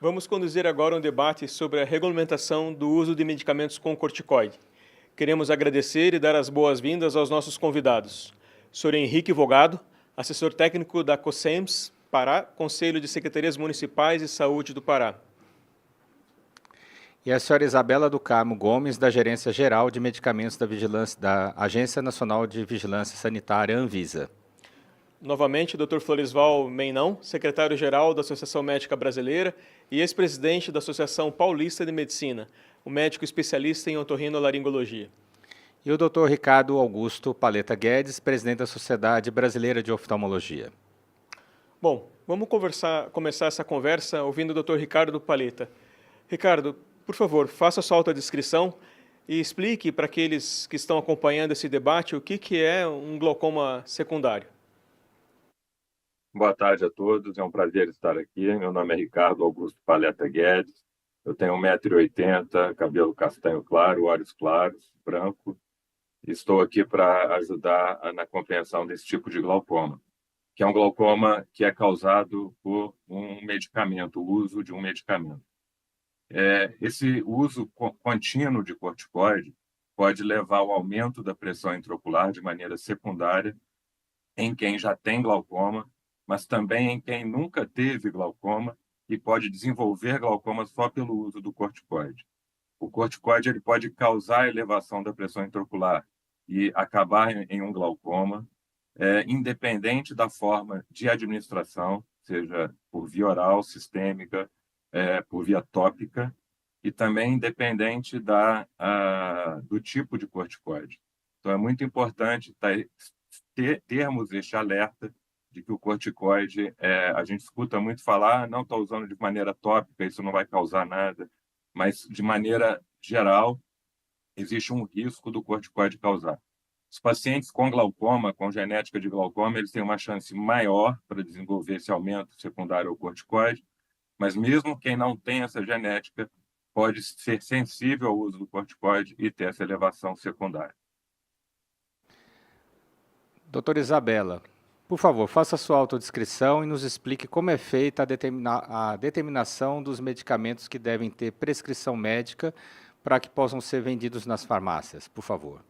Vamos conduzir agora um debate sobre a regulamentação do uso de medicamentos com corticoide. Queremos agradecer e dar as boas-vindas aos nossos convidados. Sr. Henrique Vogado, assessor técnico da COSEMS, Pará, Conselho de Secretarias Municipais de Saúde do Pará. E a senhora Isabela do Carmo Gomes, da Gerência Geral de Medicamentos da Agência Nacional de Vigilância Sanitária, Anvisa. Novamente, Dr. Floresval Meinão, secretário-geral da Associação Médica Brasileira e ex-presidente da Associação Paulista de Medicina, um médico especialista em otorrinolaringologia. E o Dr. Ricardo Augusto Paleta Guedes, presidente da Sociedade Brasileira de Oftalmologia. Bom, vamos começar essa conversa ouvindo o Dr. Ricardo Paleta. Ricardo, por favor, faça a sua autodescrição e explique para aqueles que estão acompanhando esse debate o que é um glaucoma secundário. Boa tarde a todos, é um prazer estar aqui. Meu nome é Ricardo Augusto Paleta Guedes, eu tenho 1,80 m, cabelo castanho claro, olhos claros, branco. Estou aqui para ajudar na compreensão desse tipo de glaucoma, que é um glaucoma que é causado por um medicamento, o uso de um medicamento. Esse uso contínuo de corticoide pode levar ao aumento da pressão intraocular de maneira secundária em quem já tem glaucoma, mas também em quem nunca teve glaucoma e pode desenvolver glaucoma só pelo uso do corticoide. O corticoide ele pode causar elevação da pressão intraocular e acabar em um glaucoma, independente da forma de administração, seja por via oral, sistêmica, por via tópica, e também independente do tipo de corticoide. Então, é muito importante termos este alerta de que o corticoide, a gente escuta muito falar, não está usando de maneira tópica, isso não vai causar nada, mas de maneira geral, existe um risco do corticoide causar. Os pacientes com glaucoma, com genética de glaucoma, eles têm uma chance maior para desenvolver esse aumento secundário ao corticoide, mas mesmo quem não tem essa genética pode ser sensível ao uso do corticoide e ter essa elevação secundária. Doutora Isabela, por favor, faça a sua autodescrição e nos explique como é feita a determinação dos medicamentos que devem ter prescrição médica para que possam ser vendidos nas farmácias, por favor.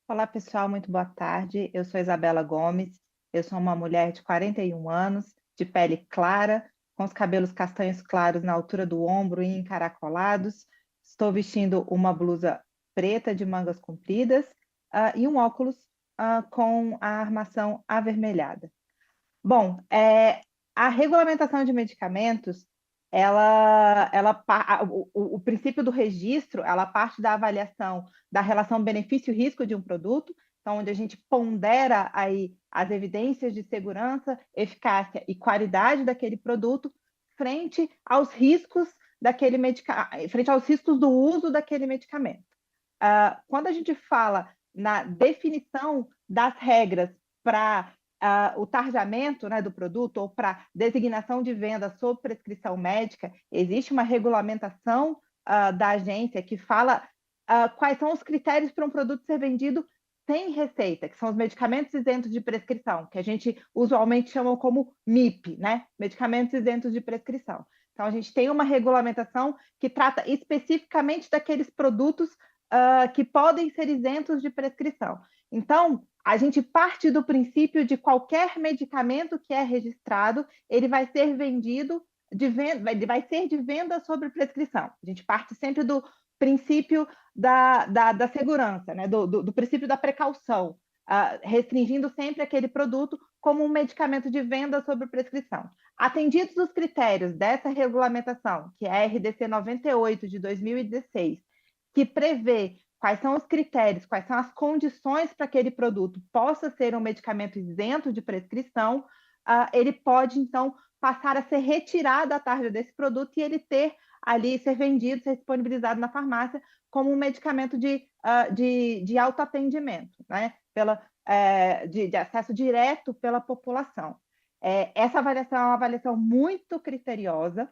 Olá, pessoal, muito boa tarde. Eu sou Isabela Gomes, eu sou uma mulher de 41 anos, de pele clara, com os cabelos castanhos claros na altura do ombro e encaracolados. Estou vestindo uma blusa preta de mangas compridas e um óculos com a armação avermelhada. Bom, a regulamentação de medicamentos, o princípio do registro, ela parte da avaliação da relação benefício-risco de um produto, então, onde a gente pondera aí as evidências de segurança, eficácia e qualidade daquele produto frente aos riscos frente aos riscos do uso daquele medicamento. Quando a gente fala na definição das regras para o tarjamento, né, do produto ou para designação de venda sob prescrição médica, existe uma regulamentação da agência que fala quais são os critérios para um produto ser vendido sem receita, que são os medicamentos isentos de prescrição, que a gente usualmente chama como MIP, né? Medicamentos isentos de prescrição. Então, a gente tem uma regulamentação que trata especificamente daqueles produtos que podem ser isentos de prescrição. Então, a gente parte do princípio de qualquer medicamento que é registrado, ele vai ser vendido vai ser de venda sobre prescrição. A gente parte sempre do princípio da segurança, né? do princípio da precaução, restringindo sempre aquele produto como um medicamento de venda sobre prescrição. Atendidos os critérios dessa regulamentação, que é a RDC 98 de 2016, que prevê quais são os critérios, quais são as condições para que aquele produto possa ser um medicamento isento de prescrição, ele pode, então, passar a ser retirado da tarja desse produto e ele ser vendido, ser disponibilizado na farmácia como um medicamento de autoatendimento, né? De acesso direto pela população. Essa avaliação é uma avaliação muito criteriosa,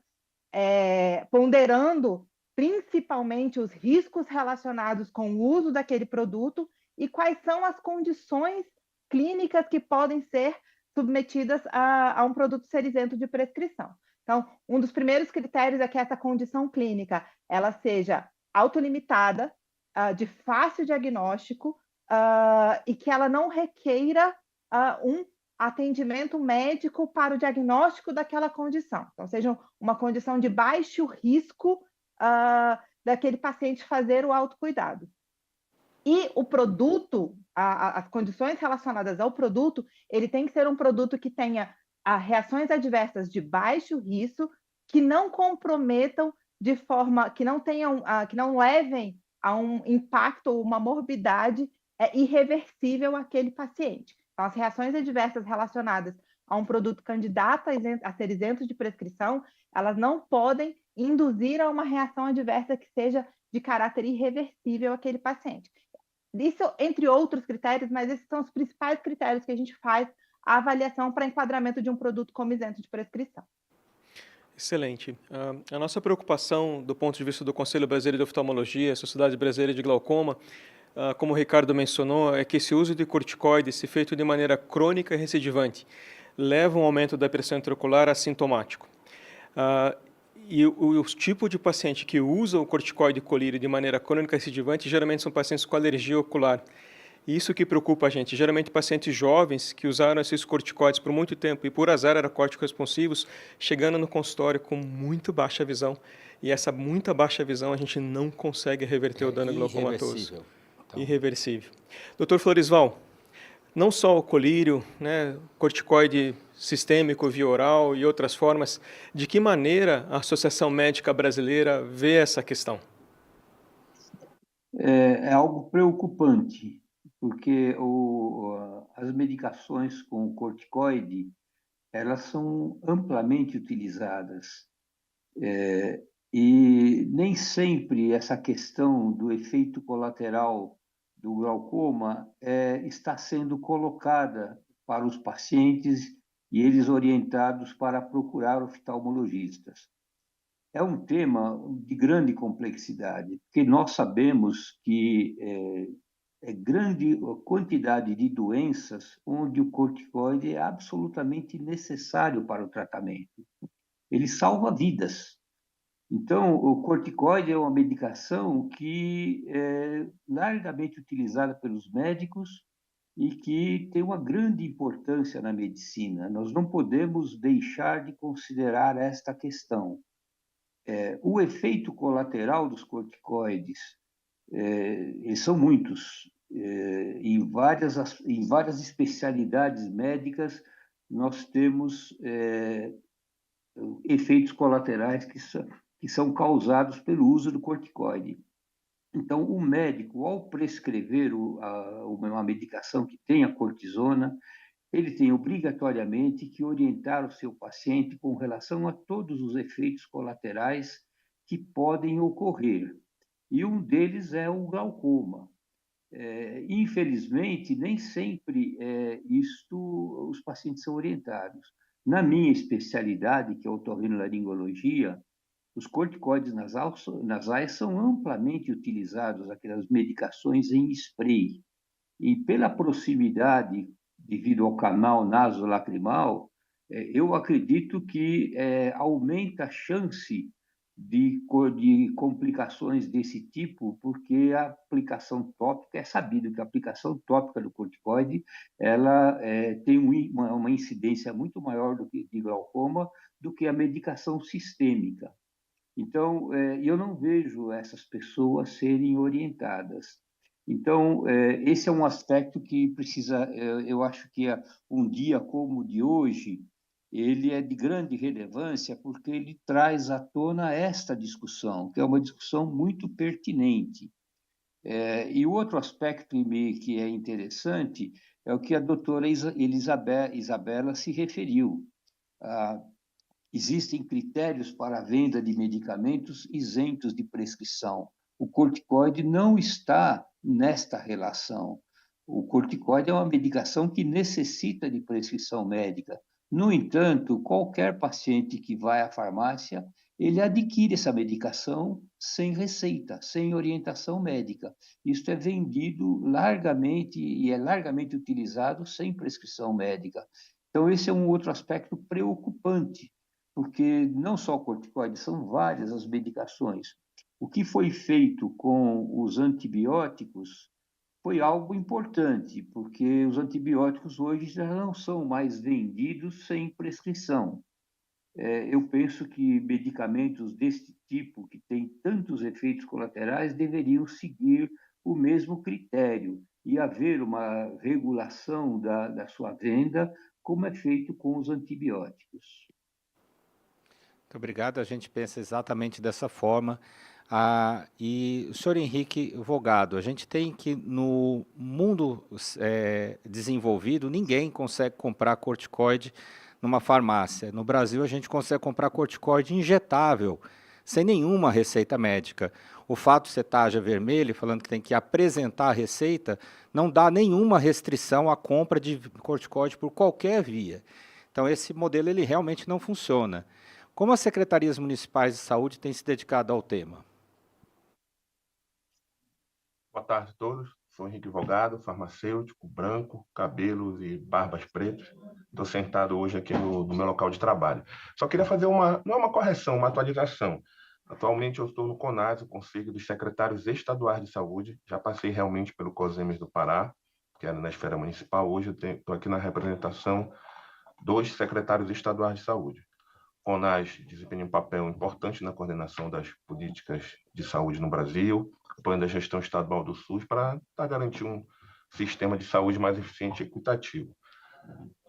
ponderando principalmente os riscos relacionados com o uso daquele produto e quais são as condições clínicas que podem ser submetidas a um produto ser isento de prescrição. Então, um dos primeiros critérios é que essa condição clínica ela seja autolimitada, de fácil diagnóstico, e que ela não requeira um atendimento médico para o diagnóstico daquela condição. Então, seja uma condição de baixo risco daquele paciente fazer o autocuidado. E o produto, as condições relacionadas ao produto, ele tem que ser um produto que tenha reações adversas de baixo risco, que não comprometam de forma, que não tenham, que não levem a um impacto ou uma morbidade irreversível àquele paciente. Então, as reações adversas relacionadas a um produto candidato a ser isento de prescrição, elas não podem induzir a uma reação adversa que seja de caráter irreversível àquele paciente. Isso, entre outros critérios, mas esses são os principais critérios que a gente faz a avaliação para enquadramento de um produto como isento de prescrição. Excelente. A nossa preocupação, do ponto de vista do Conselho Brasileiro de Oftalmologia, Sociedade Brasileira de Glaucoma, como o Ricardo mencionou, é que esse uso de corticoides, se feito de maneira crônica e recidivante, leva a um aumento da pressão intraocular assintomático. E o tipo de paciente que usa o corticoide colírio de maneira crônica e recidivante geralmente são pacientes com alergia ocular. Isso que preocupa a gente. Geralmente pacientes jovens que usaram esses corticoides por muito tempo e por azar eram corticoresponsivos, chegando no consultório com muito baixa visão. E essa muita baixa visão a gente não consegue reverter o dano glaucomatoso. Então. Irreversível. Dr. Florisval, não só o colírio, né, corticoide sistêmico, via oral e outras formas, de que maneira a Associação Médica Brasileira vê essa questão? É algo preocupante, porque as medicações com corticoide, elas são amplamente utilizadas. E nem sempre essa questão do efeito colateral do glaucoma está sendo colocada para os pacientes e eles orientados para procurar oftalmologistas. É um tema de grande complexidade, porque nós sabemos que é grande quantidade de doenças onde o corticoide é absolutamente necessário para o tratamento. Ele salva vidas. Então, o corticoide é uma medicação que é largamente utilizada pelos médicos e que tem uma grande importância na medicina. Nós não podemos deixar de considerar esta questão. O efeito colateral dos corticoides, eles são muitos. Em várias especialidades médicas, nós temos efeitos colaterais que são causados pelo uso do corticoide. Então, o médico, ao prescrever uma medicação que tenha cortisona, ele tem obrigatoriamente que orientar o seu paciente com relação a todos os efeitos colaterais que podem ocorrer. E um deles é o glaucoma. Infelizmente, nem sempre os pacientes são orientados. Na minha especialidade, que é otorrinolaringologia, os corticoides nasais são amplamente utilizados, aquelas medicações em spray. E pela proximidade, devido ao canal nasolacrimal, eu acredito que aumenta a chance de complicações desse tipo, porque a aplicação tópica, é sabido que a aplicação tópica do corticoide ela tem uma incidência muito maior de glaucoma do que a medicação sistêmica. Então, eu não vejo essas pessoas serem orientadas. Então, esse é um aspecto que precisa, eu acho que um dia como o de hoje, ele é de grande relevância porque ele traz à tona esta discussão, que é uma discussão muito pertinente. E o outro aspecto que é interessante é o que a doutora Isabela se referiu. Existem critérios para a venda de medicamentos isentos de prescrição. O corticoide não está nesta relação. O corticoide é uma medicação que necessita de prescrição médica. No entanto, qualquer paciente que vai à farmácia, ele adquire essa medicação sem receita, sem orientação médica. Isso é vendido largamente e é largamente utilizado sem prescrição médica. Então, esse é um outro aspecto preocupante, porque não só corticoides, são várias as medicações. O que foi feito com os antibióticos foi algo importante, porque os antibióticos hoje já não são mais vendidos sem prescrição. Eu penso que medicamentos desse tipo, que têm tantos efeitos colaterais, deveriam seguir o mesmo critério e haver uma regulação da sua venda, como é feito com os antibióticos. Muito obrigado, a gente pensa exatamente dessa forma. E o senhor Henrique Vogado, a gente tem que no mundo desenvolvido, ninguém consegue comprar corticoide numa farmácia. No Brasil, a gente consegue comprar corticoide injetável, sem nenhuma receita médica. O fato de ser tarja vermelha, falando que tem que apresentar a receita, não dá nenhuma restrição à compra de corticoide por qualquer via. Então, esse modelo ele realmente não funciona. Como as secretarias municipais de saúde têm se dedicado ao tema? Boa tarde a todos. Sou Henrique Vogado, farmacêutico, branco, cabelos e barbas pretas. Estou sentado hoje aqui no meu local de trabalho. Só queria fazer não é uma correção, uma atualização. Atualmente eu estou no CONAS, o Conselho dos Secretários Estaduais de Saúde. Já passei realmente pelo COSEMES do Pará, que era na esfera municipal. Hoje eu estou aqui na representação dos secretários estaduais de saúde. O CONAS desempenha um papel importante na coordenação das políticas de saúde no Brasil, apoiando a gestão estadual do SUS para garantir um sistema de saúde mais eficiente e equitativo.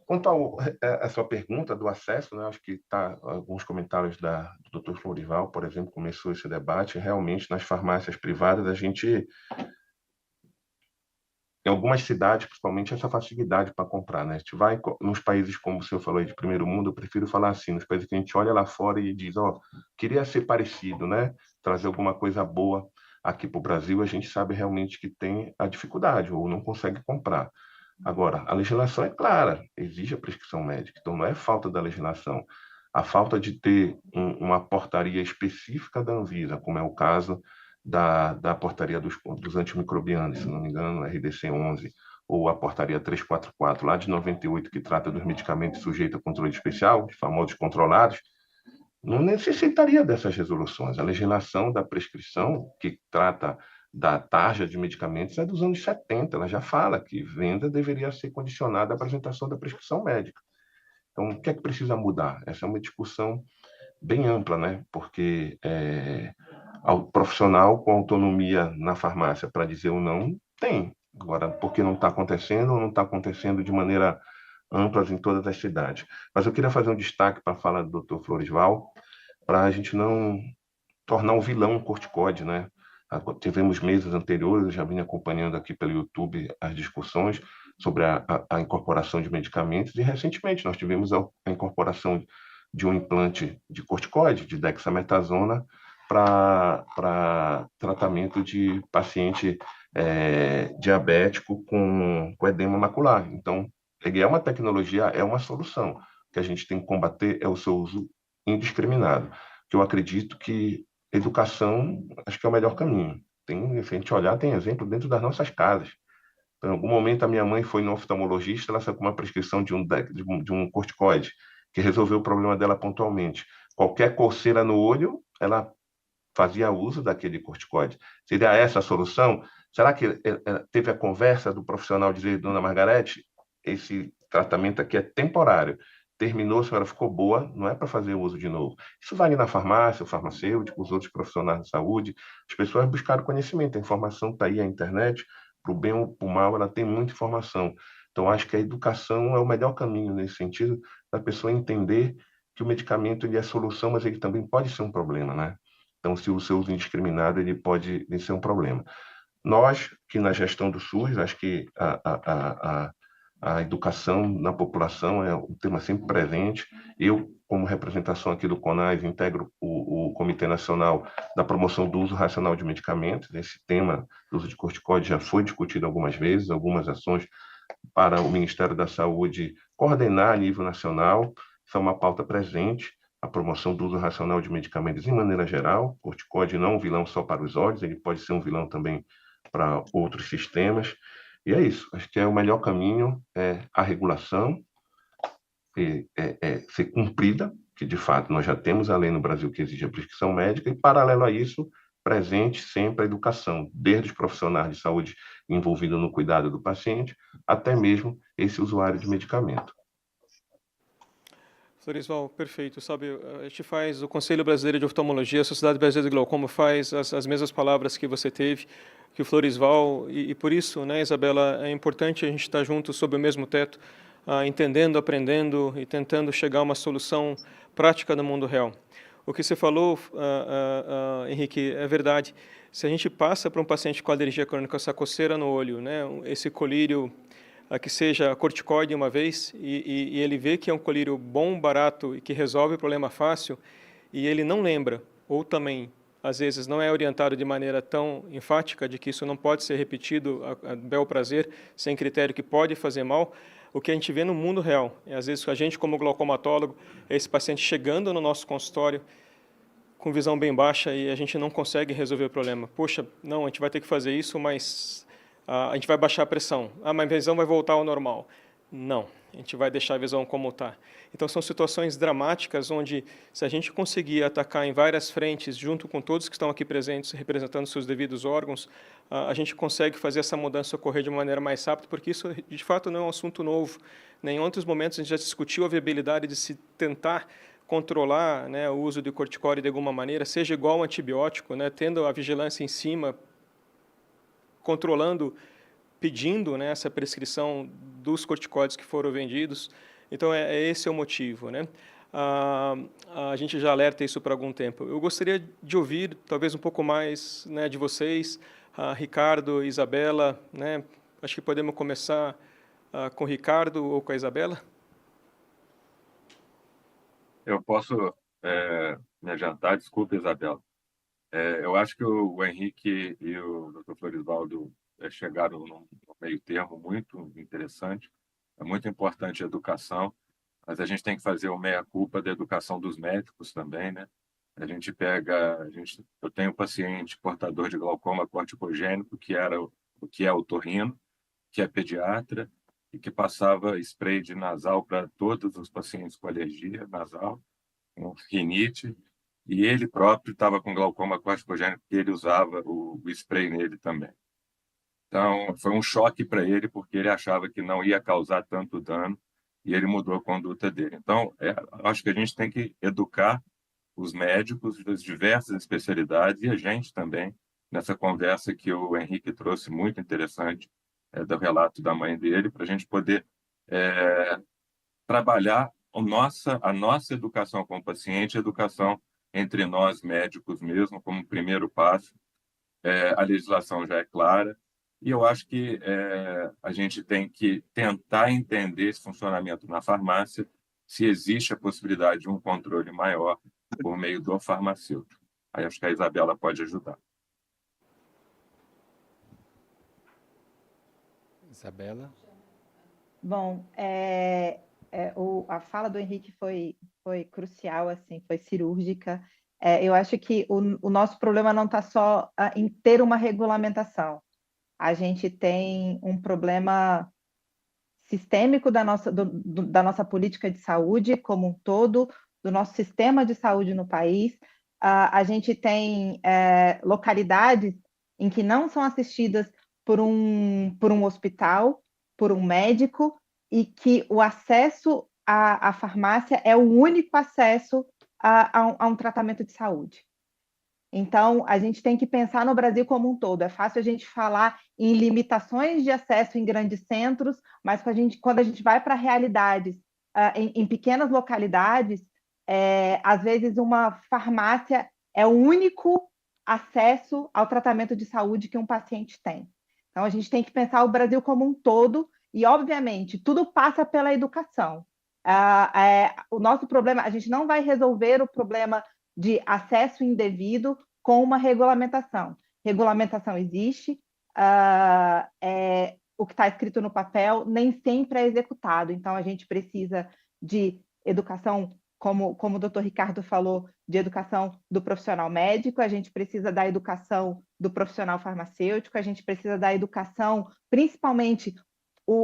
Quanto a sua pergunta do acesso, né, acho que alguns comentários do Dr. Florival, por exemplo, começou esse debate. Realmente, nas farmácias privadas, a gente, em algumas cidades, principalmente, essa facilidade para comprar. Né? A gente vai nos países, como o senhor falou aí, de primeiro mundo, eu prefiro falar assim, nos países que a gente olha lá fora e diz, queria ser parecido, né? Trazer alguma coisa boa aqui para o Brasil, a gente sabe realmente que tem a dificuldade ou não consegue comprar. Agora, a legislação é clara, exige a prescrição médica, então não é falta da legislação. A falta de ter uma portaria específica da Anvisa, como é o caso da portaria dos antimicrobianos, se não me engano, RDC 11, ou a portaria 344, lá de 98, que trata dos medicamentos sujeitos a controle especial, os famosos controlados, não necessitaria dessas resoluções. A legislação da prescrição, que trata da tarja de medicamentos, é dos anos 70. Ela já fala que venda deveria ser condicionada à apresentação da prescrição médica. Então, o que é que precisa mudar? Essa é uma discussão bem ampla, né? Porque o profissional com autonomia na farmácia para dizer o não, tem. Agora, porque não está acontecendo ou não está acontecendo de maneira amplas em todas as cidades. Mas eu queria fazer um destaque para a fala do Dr. Florival, para a gente não tornar um vilão o corticoide, né? Tivemos meses anteriores, eu já vim acompanhando aqui pelo YouTube as discussões sobre a incorporação de medicamentos, e recentemente nós tivemos a incorporação de um implante de corticoide, de dexametasona, para tratamento de paciente diabético com edema macular. Então, ele é uma tecnologia, é uma solução. O que a gente tem que combater é o seu uso indiscriminado. Que eu acredito que educação, acho que é o melhor caminho. Se a gente olhar, tem exemplo dentro das nossas casas. Então, em algum momento, a minha mãe foi no oftalmologista, ela saiu com uma prescrição de um corticoide, que resolveu o problema dela pontualmente. Qualquer coceira no olho, ela fazia uso daquele corticoide. Seria essa a solução? Será que teve a conversa do profissional dizer, dona Margarete, esse tratamento aqui é temporário, terminou, a senhora ficou boa, não é para fazer uso de novo. Isso vale na farmácia, o farmacêutico, os outros profissionais de saúde. As pessoas buscaram conhecimento, a informação está aí, a internet, para o bem ou para o mal, ela tem muita informação. Então, acho que a educação é o melhor caminho nesse sentido, da pessoa entender que o medicamento ele é solução, mas ele também pode ser um problema, né? Então, se o seu uso indiscriminado, ele pode ser um problema. Nós, que na gestão do SUS, acho que a educação na população é um tema sempre presente. Eu, como representação aqui do CONAS, integro o Comitê Nacional da Promoção do Uso Racional de Medicamentos. Esse tema do uso de corticoide já foi discutido algumas vezes, algumas ações para o Ministério da Saúde coordenar a nível nacional. Isso é uma pauta presente, a promoção do uso racional de medicamentos em maneira geral. O corticoide não é um vilão só para os olhos, ele pode ser um vilão também para outros sistemas. E é isso, acho que o melhor caminho é a regulação, ser cumprida, que de fato nós já temos a lei no Brasil que exige a prescrição médica, e paralelo a isso, presente sempre a educação, desde os profissionais de saúde envolvidos no cuidado do paciente, até mesmo esse usuário de medicamento. Florisval, perfeito. Sabe, a gente faz, o Conselho Brasileiro de Oftalmologia, a Sociedade Brasileira de Glaucoma faz as mesmas palavras que você teve, que o Florisval, e por isso, né, Isabela, é importante a gente estar juntos sob o mesmo teto, entendendo, aprendendo e tentando chegar a uma solução prática no mundo real. O que você falou, Henrique, é verdade. Se a gente passa para um paciente com alergia crônica, essa coceira no olho, né, esse colírio, que seja corticoide uma vez, e ele vê que é um colírio bom, barato e que resolve o problema fácil, e ele não lembra, ou também, às vezes, não é orientado de maneira tão enfática de que isso não pode ser repetido a bel prazer, sem critério que pode fazer mal, o que a gente vê no mundo real. E, às vezes, a gente, como glaucomatólogo, é esse paciente chegando no nosso consultório com visão bem baixa e a gente não consegue resolver o problema. Poxa, não, a gente vai ter que fazer isso, mas a gente vai baixar a pressão. Mas a visão vai voltar ao normal. Não, a gente vai deixar a visão como está. Então, são situações dramáticas onde, se a gente conseguir atacar em várias frentes, junto com todos que estão aqui presentes, representando seus devidos órgãos, a gente consegue fazer essa mudança ocorrer de uma maneira mais rápida, porque isso, de fato, não é um assunto novo. Em outros momentos, a gente já discutiu a viabilidade de se tentar controlar, né, o uso de corticóide de alguma maneira, seja igual um antibiótico, né, tendo a vigilância em cima, controlando, pedindo, né, essa prescrição dos corticóides que foram vendidos. Então, esse é o motivo, né? A gente já alerta isso por algum tempo. Eu gostaria de ouvir, talvez, um pouco mais, né, de vocês, Ricardo, Isabela, né? Acho que podemos começar com o Ricardo ou com a Isabela. Eu posso me adiantar, desculpa, Isabela. Eu acho que o Henrique e o Dr. Florisvaldo chegaram num meio termo muito interessante. É muito importante a educação, mas a gente tem que fazer o meia-culpa da educação dos médicos também, né? Eu tenho um paciente portador de glaucoma corticogênico, que é otorrino, que é pediatra, e que passava spray de nasal para todos os pacientes com alergia nasal, com rinite, e ele próprio estava com glaucoma corticogênico, porque ele usava o spray nele também. Então, foi um choque para ele, porque ele achava que não ia causar tanto dano, e ele mudou a conduta dele. Então, acho que a gente tem que educar os médicos das diversas especialidades e a gente também, nessa conversa que o Henrique trouxe, muito interessante, do relato da mãe dele, para a gente poder trabalhar a nossa educação com o paciente, a educação entre nós médicos mesmo, como primeiro passo. A legislação já é clara, e eu acho que a gente tem que tentar entender esse funcionamento na farmácia, se existe a possibilidade de um controle maior por meio do farmacêutico. Aí acho que a Isabela pode ajudar. Isabela? Bom, a fala do Henrique foi crucial, assim, foi cirúrgica. Eu acho que o nosso problema não está só em ter uma regulamentação. A gente tem um problema sistêmico da nossa política de saúde como um todo, do nosso sistema de saúde no país. A gente tem localidades em que não são assistidas por um hospital, por um médico, e que o acesso à farmácia é o único acesso a um tratamento de saúde. Então, a gente tem que pensar no Brasil como um todo. É fácil a gente falar em limitações de acesso em grandes centros, mas quando a gente vai para realidades em pequenas localidades, às vezes uma farmácia é o único acesso ao tratamento de saúde que um paciente tem. Então, a gente tem que pensar o Brasil como um todo e, obviamente, tudo passa pela educação. O nosso problema, a gente não vai resolver o problema de acesso indevido com uma regulamentação. Regulamentação existe, o que está escrito no papel nem sempre é executado. Então, a gente precisa de educação, como o doutor Ricardo falou, de educação do profissional médico, a gente precisa da educação do profissional farmacêutico, a gente precisa da educação, principalmente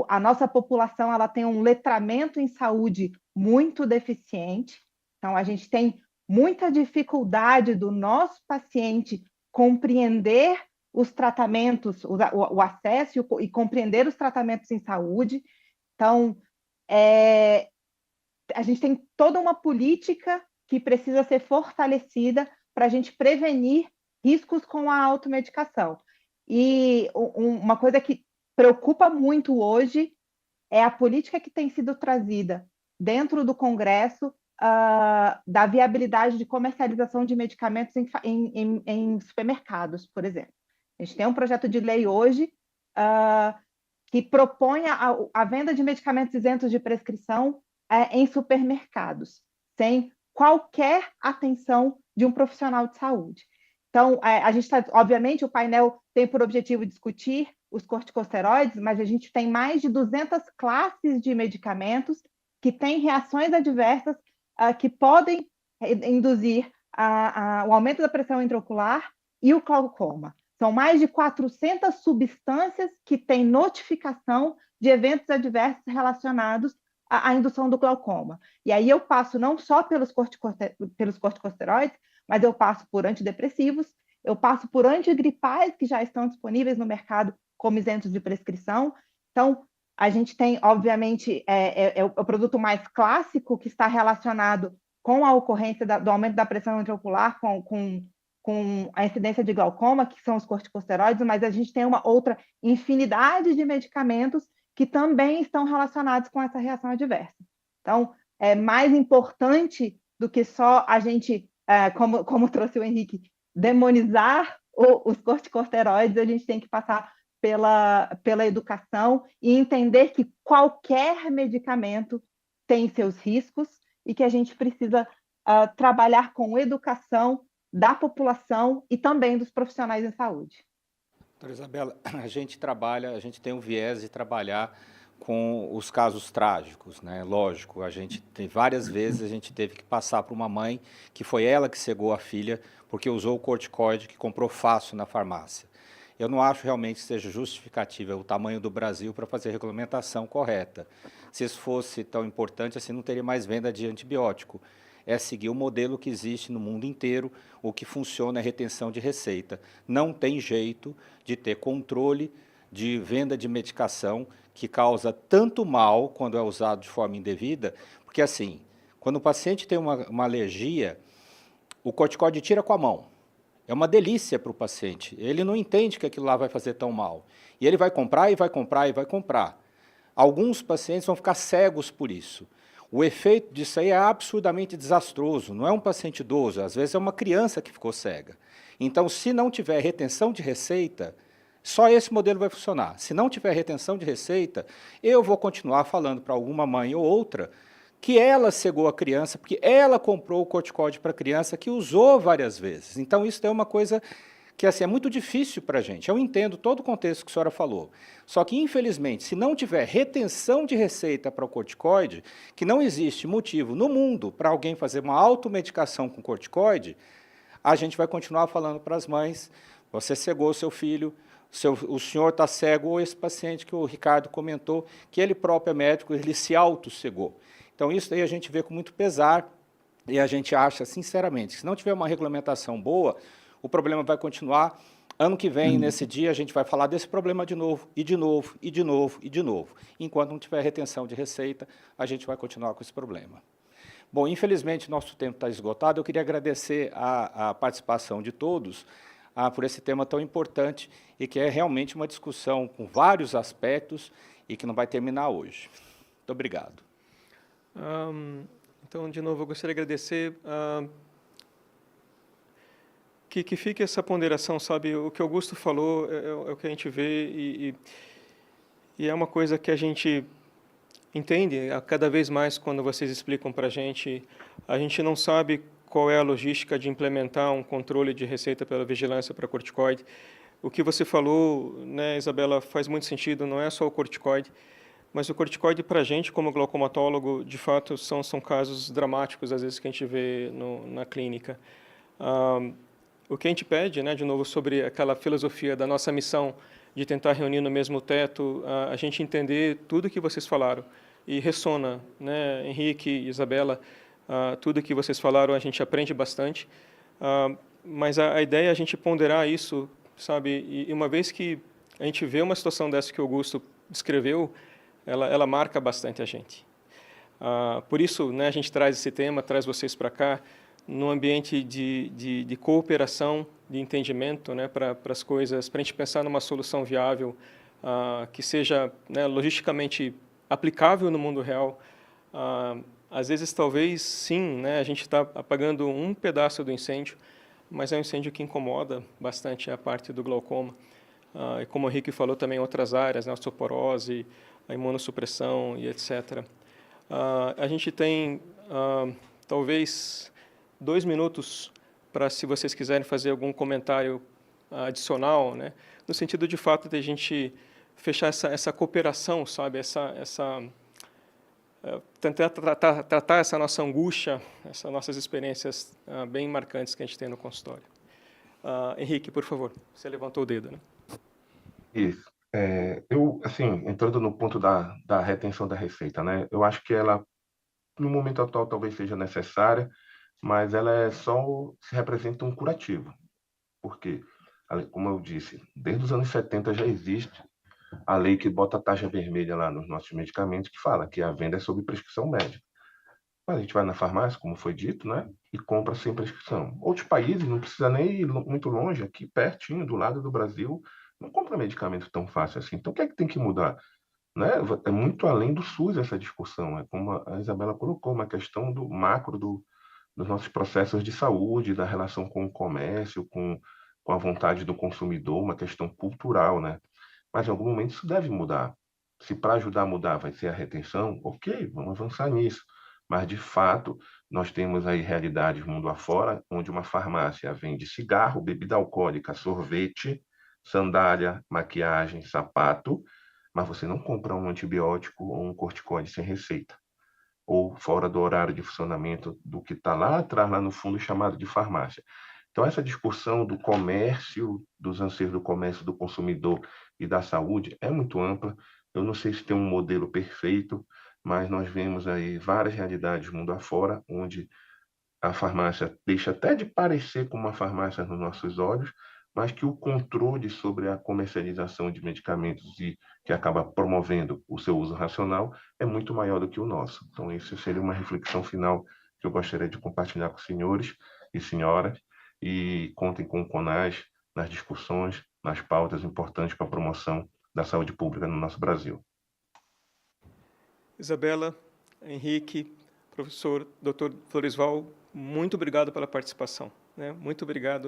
a nossa população, ela tem um letramento em saúde muito deficiente. Então, a gente tem muita dificuldade do nosso paciente compreender os tratamentos, o acesso e compreender os tratamentos em saúde. Então, a gente tem toda uma política que precisa ser fortalecida para a gente prevenir riscos com a automedicação. E uma coisa que preocupa muito hoje é a política que tem sido trazida dentro do Congresso da viabilidade de comercialização de medicamentos em supermercados, por exemplo. A gente tem um projeto de lei hoje que propõe a venda de medicamentos isentos de prescrição em supermercados, sem qualquer atenção de um profissional de saúde. Então, a gente está, obviamente, o painel tem por objetivo discutir os corticosteroides, mas a gente tem mais de 200 classes de medicamentos que têm reações adversas que podem induzir o aumento da pressão intraocular e o glaucoma. São mais de 400 substâncias que têm notificação de eventos adversos relacionados à indução do glaucoma. E aí eu passo não só pelos corticosteroides, mas eu passo por antidepressivos, eu passo por antigripais que já estão disponíveis no mercado como isentos de prescrição. Então, a gente tem, obviamente, o produto mais clássico que está relacionado com a ocorrência do aumento da pressão intraocular, com a incidência de glaucoma, que são os corticosteroides, mas a gente tem uma outra infinidade de medicamentos que também estão relacionados com essa reação adversa. Então, é mais importante do que só a gente, como trouxe o Henrique, demonizar os corticosteroides, a gente tem que passar pela educação e entender que qualquer medicamento tem seus riscos e que a gente precisa trabalhar com educação da população e também dos profissionais em saúde. Doutora Isabela, a gente tem um viés de trabalhar com os casos trágicos, né? Lógico, várias vezes a gente teve que passar por uma mãe que foi ela que cegou a filha porque usou o corticoide que comprou fácil na farmácia. Eu não acho realmente que seja justificativa o tamanho do Brasil para fazer a regulamentação correta. Se isso fosse tão importante, assim não teria mais venda de antibiótico. É seguir o modelo que existe no mundo inteiro, o que funciona é retenção de receita. Não tem jeito de ter controle de venda de medicação que causa tanto mal quando é usado de forma indevida, porque assim, quando o paciente tem uma alergia, o corticoide tira com a mão. É uma delícia para o paciente. Ele não entende que aquilo lá vai fazer tão mal. E ele vai comprar e vai comprar e vai comprar. Alguns pacientes vão ficar cegos por isso. O efeito disso aí é absurdamente desastroso. Não é um paciente idoso, às vezes é uma criança que ficou cega. Então, se não tiver retenção de receita, só esse modelo vai funcionar. Se não tiver retenção de receita, eu vou continuar falando para alguma mãe ou outra que ela cegou a criança, porque ela comprou o corticoide para a criança, que usou várias vezes. Então, isso é uma coisa que assim, é muito difícil para a gente. Eu entendo todo o contexto que a senhora falou. Só que, infelizmente, se não tiver retenção de receita para o corticoide, que não existe motivo no mundo para alguém fazer uma automedicação com corticoide, a gente vai continuar falando para as mães, você cegou o seu filho, o senhor está cego, ou esse paciente que o Ricardo comentou, que ele próprio é médico, ele se auto-cegou. Então, isso aí a gente vê com muito pesar e a gente acha, sinceramente, que se não tiver uma regulamentação boa, o problema vai continuar. Ano que vem, nesse dia, a gente vai falar desse problema de novo, e de novo, e de novo, e de novo. Enquanto não tiver retenção de receita, a gente vai continuar com esse problema. Bom, infelizmente, nosso tempo está esgotado. Eu queria agradecer a participação de todos por esse tema tão importante e que é realmente uma discussão com vários aspectos e que não vai terminar hoje. Muito obrigado. Então, de novo, eu gostaria de agradecer que fique essa ponderação, sabe? O que Augusto falou é o que a gente vê e é uma coisa que a gente entende cada vez mais quando vocês explicam para a gente não sabe qual é a logística de implementar um controle de receita pela vigilância para corticoide. O que você falou, né, Isabela, faz muito sentido, não é só o corticoide, mas o corticoide para a gente, como glaucomatólogo, de fato, são casos dramáticos, às vezes, que a gente vê na clínica. O que a gente pede, né, de novo, sobre aquela filosofia da nossa missão de tentar reunir no mesmo teto, a gente entender tudo que vocês falaram e ressona, né, Henrique, Isabela, tudo que vocês falaram a gente aprende bastante, mas a ideia é a gente ponderar isso, sabe, e uma vez que a gente vê uma situação dessa que o Augusto descreveu, ela marca bastante a gente. Por isso, né, a gente traz esse tema, traz vocês para cá, num ambiente de cooperação, de entendimento, né, para as coisas, para a gente pensar numa solução viável, que seja, né, logisticamente aplicável no mundo real. Às vezes, talvez, sim, né, a gente está apagando um pedaço do incêndio, mas é um incêndio que incomoda bastante a parte do glaucoma. E como o Henrique falou, também outras áreas, né, a osteoporose, a imunossupressão e etc. A gente tem, talvez, 2 minutos para, se vocês quiserem fazer algum comentário adicional, né, no sentido de fato de a gente fechar essa cooperação, sabe, tentar tratar essa nossa angústia, essas nossas experiências bem marcantes que a gente tem no consultório. Henrique, por favor, você levantou o dedo, né? Isso. Eu, assim, entrando no ponto da retenção da receita, né? Eu acho que ela, no momento atual, talvez seja necessária, mas ela se representa um curativo. Porque, como eu disse, desde os anos 70 já existe a lei que bota a taxa vermelha lá nos nossos medicamentos, que fala que a venda é sob prescrição médica. Mas a gente vai na farmácia, como foi dito, né? E compra sem prescrição. Outros países, não precisa nem ir muito longe, aqui pertinho, do lado do Brasil, não compra medicamento tão fácil assim. Então, o que é que tem que mudar? Né? É muito além do SUS essa discussão. É como a Isabela colocou, uma questão do macro dos nossos processos de saúde, da relação com o comércio, com a vontade do consumidor, uma questão cultural, né? Mas em algum momento isso deve mudar. Se para ajudar a mudar vai ser a retenção, ok, vamos avançar nisso. Mas, de fato, nós temos aí realidades mundo afora, onde uma farmácia vende cigarro, bebida alcoólica, sorvete, sandália, maquiagem, sapato, mas você não compra um antibiótico ou um corticoide sem receita, ou fora do horário de funcionamento do que está lá atrás, lá no fundo, chamado de farmácia. Então, essa discussão do comércio, dos anseios do comércio, do consumidor e da saúde é muito ampla. Eu não sei se tem um modelo perfeito, mas nós vemos aí várias realidades mundo afora, onde a farmácia deixa até de parecer como uma farmácia nos nossos olhos, mas que o controle sobre a comercialização de medicamentos e que acaba promovendo o seu uso racional é muito maior do que o nosso. Então, isso seria uma reflexão final que eu gostaria de compartilhar com os senhores e senhoras, e contem com o CONAS nas discussões, nas pautas importantes para a promoção da saúde pública no nosso Brasil. Isabela, Henrique, professor Dr. Floresval, muito obrigado pela participação, né? Muito obrigado